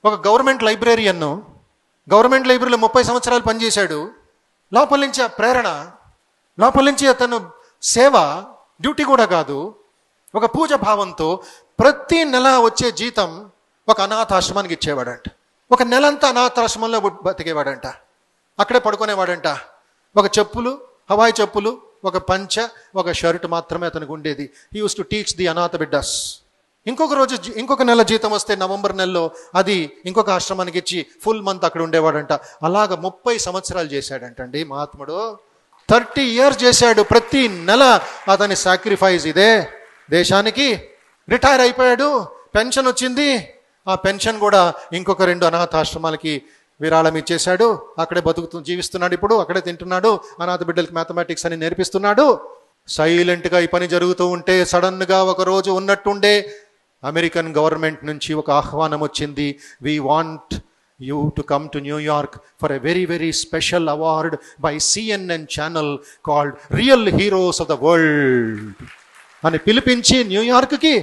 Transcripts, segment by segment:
ఒక government లైబ్రేరియన్ను, government లైబ్రరీలో 30 సంవత్సరాలు పనిచేశాడు. లోపల నుంచి ఆ ప్రేరణ, లోపల నుంచి అతను సేవ, డ్యూటీ కూడా కాదు, ఒక పూజ భావంతో ప్రతి నెల వచ్చే జీతం ఒక అనాథాశ్రమానికి ఇచ్చేవాడంట. ఒక నెలంతా అనాథాశ్రమంలో బతికేవాడంట. అక్కడే పడుకునేవాడంట. ఒక చెప్పులు, హవాయి చెప్పులు, ఒక పంచ, ఒక షర్ట్ మాత్రమే అతనికి ఉండేది. He use to teach the అనాథ బిడ్డస్. ఇంకొక నెల జీతం వస్తే నవంబర్ నెలలో అది ఇంకొక ఆశ్రమానికి ఇచ్చి ఫుల్ మంత్ అక్కడ ఉండేవాడంట. అలాగ 30 సంవత్సరాలు చేశాడంటండి మహాత్ముడు. 30 years చేశాడు. ప్రతి నెల అతని సాక్రిఫైస్ ఇదే దేశానికి. రిటైర్ అయిపోయాడు, పెన్షన్ వచ్చింది. ఆ పెన్షన్ కూడా ఇంకొక 2 అనాథాశ్రమాలకి విరాళం ఇచ్చేశాడు. అక్కడే జీవిస్తున్నాడు. ఇప్పుడు అక్కడే తింటున్నాడు. అనాథ బిడ్డలకి మ్యాథమెటిక్స్ అని నేర్పిస్తున్నాడు. సైలెంట్గా ఈ పని జరుగుతూ ఉంటే సడన్గా ఒక రోజు ఉన్నట్టుండే అమెరికన్ గవర్నమెంట్ నుంచి ఒక ఆహ్వానం వచ్చింది. We want you to come to New York for a very, very special award by CNN channel called Real Heroes of the World అని పిలిపించి న్యూయార్క్కి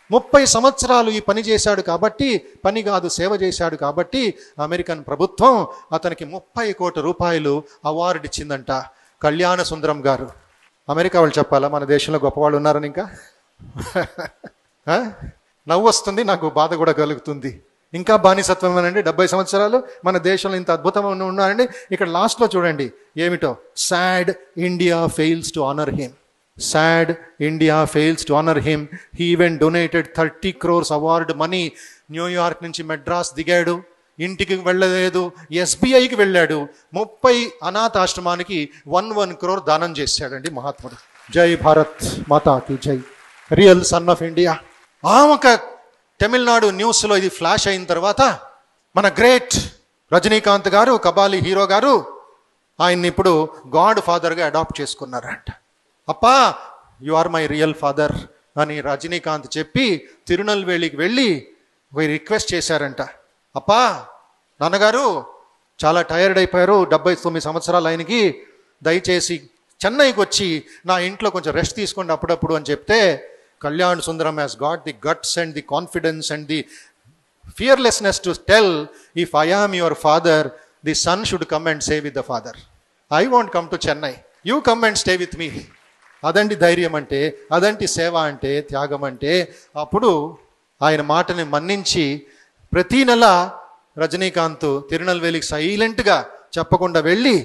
30 సంవత్సరాలు ఈ పని చేశాడు కాబట్టి, పని కాదు సేవ చేశాడు కాబట్టి అమెరికన్ ప్రభుత్వం అతనికి 30 కోట్ల రూపాయలు అవార్డు ఇచ్చిందంట. కళ్యాణ సుందరం గారు. అమెరికా వాళ్ళు చెప్పాలా మన దేశంలో గొప్పవాళ్ళు ఉన్నారని? ఇంకా నవ్వు వస్తుంది, నాకు బాధ కూడా కలుగుతుంది. ఇంకా బానిసత్వం అనండి. 70 సంవత్సరాలు మన దేశంలో ఇంత అద్భుతమైన ఉన్నారండి. ఇక్కడ లాస్ట్లో చూడండి ఏమిటో, sad India fails to honour him. Sad India fails to honour him. He even donated 30 crores award money. New York నుంచి మెడ్రాస్ దిగాడు, ఇంటికి వెళ్ళలేదు, SBIకి వెళ్ళాడు. 30 అనాథాశ్రమానికి 1 crore దానం చేశాడండి మహాత్ముడు. జై భారత్ మాతాకి జై. Real son of India. ఒక తమిళనాడు న్యూస్లో ఇది ఫ్లాష్ అయిన తర్వాత మన గ్రేట్ రజనీకాంత్ గారు, కబాలి హీరో గారు, ఆయన్ని ఇప్పుడు గాడ్ ఫాదర్గా అడాప్ట్ చేసుకున్నారంట. అప్పా you are my real father అని రజనీకాంత్ చెప్పి తిరునల్వేలికి వెళ్ళి ఒక రిక్వెస్ట్ చేశారంట. అప్పా నాన్నగారు చాలా టైర్డ్ అయిపోయారు, 79 సంవత్సరాలు ఆయనకి, దయచేసి చెన్నైకి వచ్చి నా ఇంట్లో కొంచెం రెస్ట్ తీసుకోండి అప్పుడప్పుడు అని చెప్తే, Kalyan Sundaram has got the guts and the confidence and the fearlessness to tell, if I am your father, the son should come and stay with the father. I won't come to Chennai. You come and stay with me. అదండి ధైర్యం అంటే, అదంటి సేవ అంటే, త్యాగం అంటే. అప్పుడు ఆయన మాటని మన్నించి ప్రతీ నెల రజనీకాంత్ తిరునల్వేలికి సైలెంట్గా చెప్పకుండా వెళ్ళి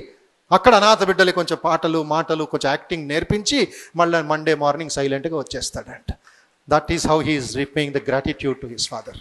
అక్కడ అనాథ బిడ్డలకి కొంచెం పాటలు మాటలు కొంచెం యాక్టింగ్ నేర్పించి మళ్ళీ మండే మార్నింగ్ సైలెంట్గా వచ్చేస్తాడంట. That is how he is repaying the gratitude to his father.